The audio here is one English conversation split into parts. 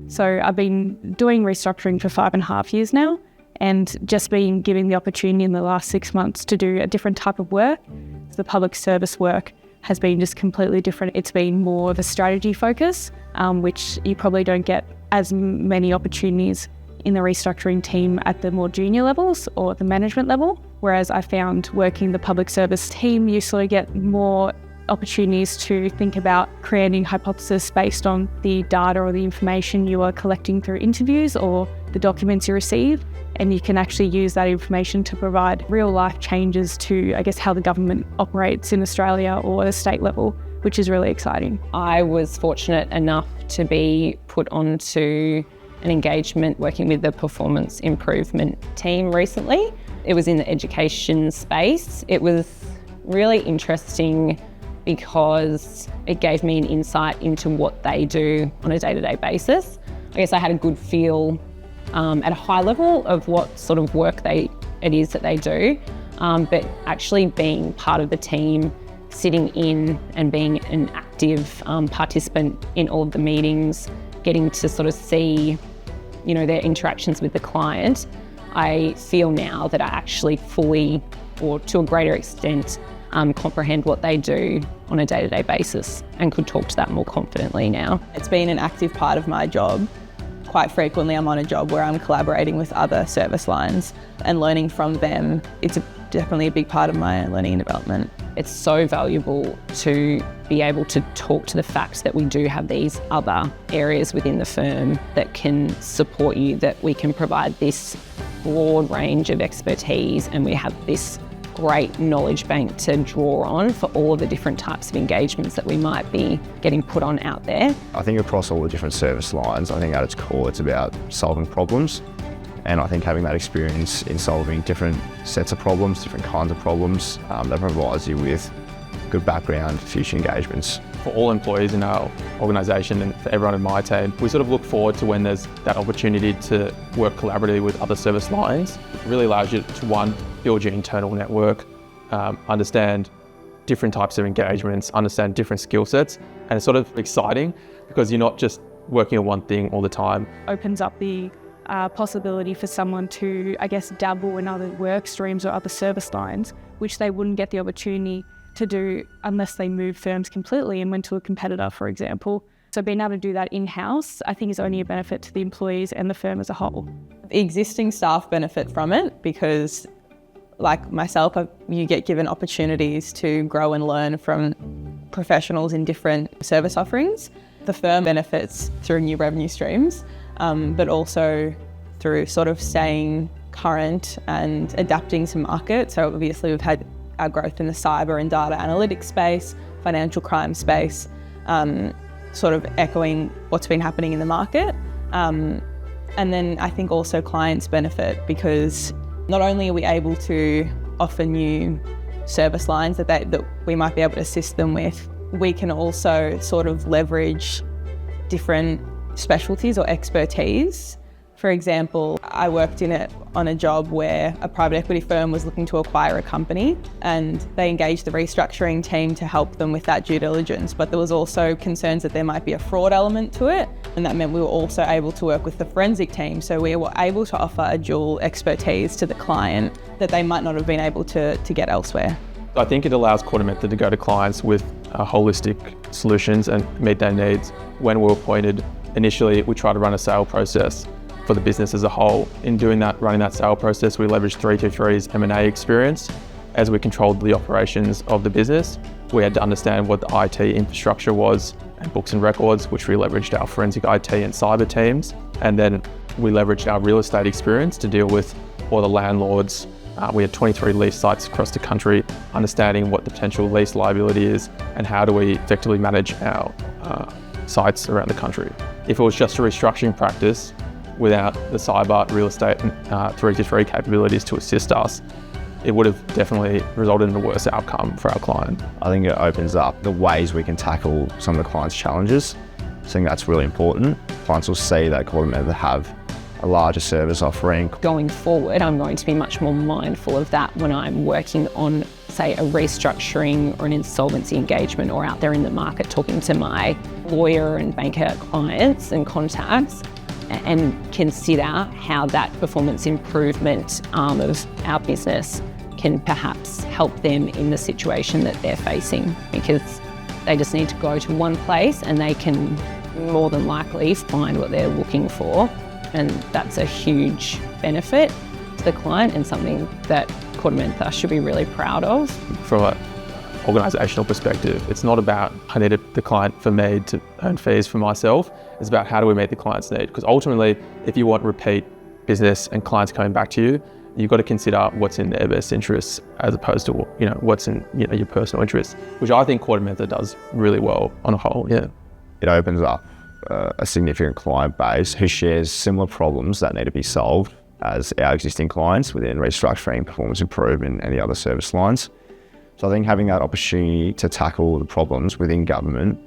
So I've been doing restructuring for 5.5 years now, and just being given the opportunity in the last 6 months to do a different type of work. The public service work has been just completely different. It's been more of a strategy focus, which you probably don't get as many opportunities in the restructuring team at the more junior levels or the management level. Whereas I found working the public service team, you sort of get more opportunities to think about creating hypothesis based on the data or the information you are collecting through interviews or the documents you receive. And you can actually use that information to provide real life changes to, I guess, how the government operates in Australia or the state level, which is really exciting. I was fortunate enough to be put onto an engagement working with the performance improvement team recently. It was in the education space. It was really interesting because it gave me an insight into what they do on a day-to-day basis. I guess I had a good feel at a high level of what sort of work it is that they do, but actually being part of the team, sitting in and being an active participant in all of the meetings, getting to sort of see, their interactions with the client, I feel now that I actually fully, or to a greater extent, comprehend what they do on a day-to-day basis and could talk to that more confidently now. It's been an active part of my job. Quite frequently I'm on a job where I'm collaborating with other service lines and learning from them. It's definitely a big part of my learning and development. It's so valuable to be able to talk to the fact that we do have these other areas within the firm that can support you, that we can provide this broad range of expertise and we have this great knowledge bank to draw on for all of the different types of engagements that we might be getting put on out there. I think across all the different service lines, I think at its core it's about solving problems. And I think having that experience in solving different sets of problems, different kinds of problems, that provides you with good background for future engagements. For all employees in our organisation and for everyone in my team, we sort of look forward to when there's that opportunity to work collaboratively with other service lines. It really allows you to, one, build your internal network, understand different types of engagements, understand different skill sets, and it's sort of exciting because you're not just working on one thing all the time. Opens up the possibility for someone to, I guess, dabble in other work streams or other service lines, which they wouldn't get the opportunity to do unless they move firms completely and went to a competitor, for example. So being able to do that in-house, I think is only a benefit to the employees and the firm as a whole. Existing staff benefit from it because, like myself, you get given opportunities to grow and learn from professionals in different service offerings. The firm benefits through new revenue streams, but also through sort of staying current and adapting to market. So obviously we've had our growth in the cyber and data analytics space, financial crime space, sort of echoing what's been happening in the market. And then I think also clients benefit because not only are we able to offer new service lines that we might be able to assist them with, we can also sort of leverage different specialties or expertise. For example, I worked on a job where a private equity firm was looking to acquire a company and they engaged the restructuring team to help them with that due diligence. But there was also concerns that there might be a fraud element to it. And that meant we were also able to work with the forensic team. So we were able to offer a dual expertise to the client that they might not have been able to get elsewhere. I think it allows Quartermethod to go to clients with holistic solutions and meet their needs. When we were appointed, initially we tried to run a sale process for the business as a whole. In doing that, running that sale process, we leveraged 323's M&A experience. As we controlled the operations of the business, we had to understand what the IT infrastructure was and books and records, which we leveraged our forensic IT and cyber teams. And then we leveraged our real estate experience to deal with all the landlords. We had 23 lease sites across the country, understanding what the potential lease liability is and how do we effectively manage our sites around the country. If it was just a restructuring practice, without the cyber, real estate and 323 capabilities to assist us, it would have definitely resulted in a worse outcome for our client. I think it opens up the ways we can tackle some of the client's challenges. I think that's really important. Clients will see that Quartermethod have a larger service offering. Going forward, I'm going to be much more mindful of that when I'm working on, say, a restructuring or an insolvency engagement or out there in the market talking to my lawyer and banker clients and contacts. and consider how that performance improvement arm of our business can perhaps help them in the situation that they're facing, because they just need to go to one place and they can more than likely find what they're looking for. And that's a huge benefit to the client and something that KordaMentha should be really proud of. From an organisational perspective, it's not about I need the client for me to earn fees for myself. It's about how do we meet the client's need. Because ultimately, if you want repeat business and clients coming back to you, you've got to consider what's in their best interests as opposed to what's in your personal interests, which I think KordaMentha does really well on a whole. Yeah, it opens up a significant client base who shares similar problems that need to be solved as our existing clients within restructuring, performance improvement, and the other service lines. So I think having that opportunity to tackle the problems within government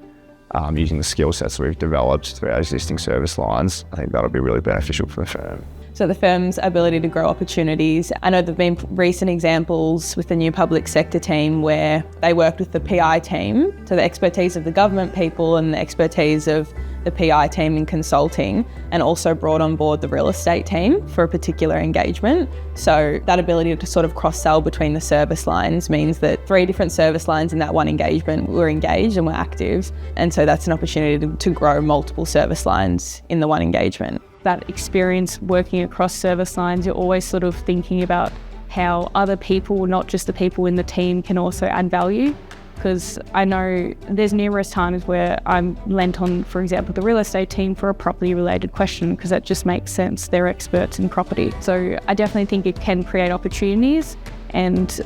using the skill sets that we've developed through our existing service lines, I think that'll be really beneficial for the firm. So the firm's ability to grow opportunities. I know there've been recent examples with the new public sector team where they worked with the PI team, so the expertise of the government people and the expertise of the PI team in consulting, and also brought on board the real estate team for a particular engagement. So that ability to sort of cross-sell between the service lines means that 3 different service lines in that one engagement were engaged and were active. And so that's an opportunity to grow multiple service lines in the one engagement. That experience working across service lines, you're always sort of thinking about how other people, not just the people in the team, can also add value. Because I know there's numerous times where I'm lent on, for example, the real estate team for a property related question, because that just makes sense. They're experts in property. So I definitely think it can create opportunities. And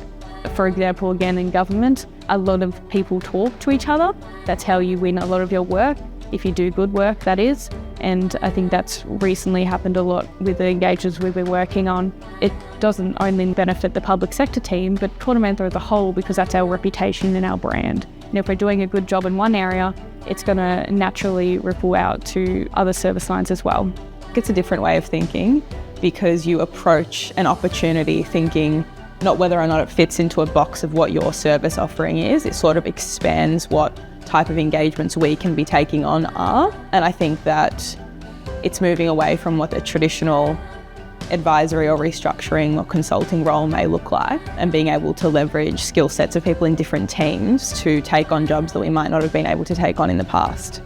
for example, again, in government, a lot of people talk to each other. That's how you win a lot of your work, if you do good work, that is. And I think that's recently happened a lot with the engagements we've been working on. It doesn't only benefit the public sector team, but KordaMentha as a whole, because that's our reputation and our brand. And if we're doing a good job in one area, it's going to naturally ripple out to other service lines as well. It's a different way of thinking, because you approach an opportunity thinking not whether or not it fits into a box of what your service offering is. It sort of expands what type of engagements we can be taking on are. And I think that it's moving away from what the traditional advisory or restructuring or consulting role may look like, and being able to leverage skill sets of people in different teams to take on jobs that we might not have been able to take on in the past.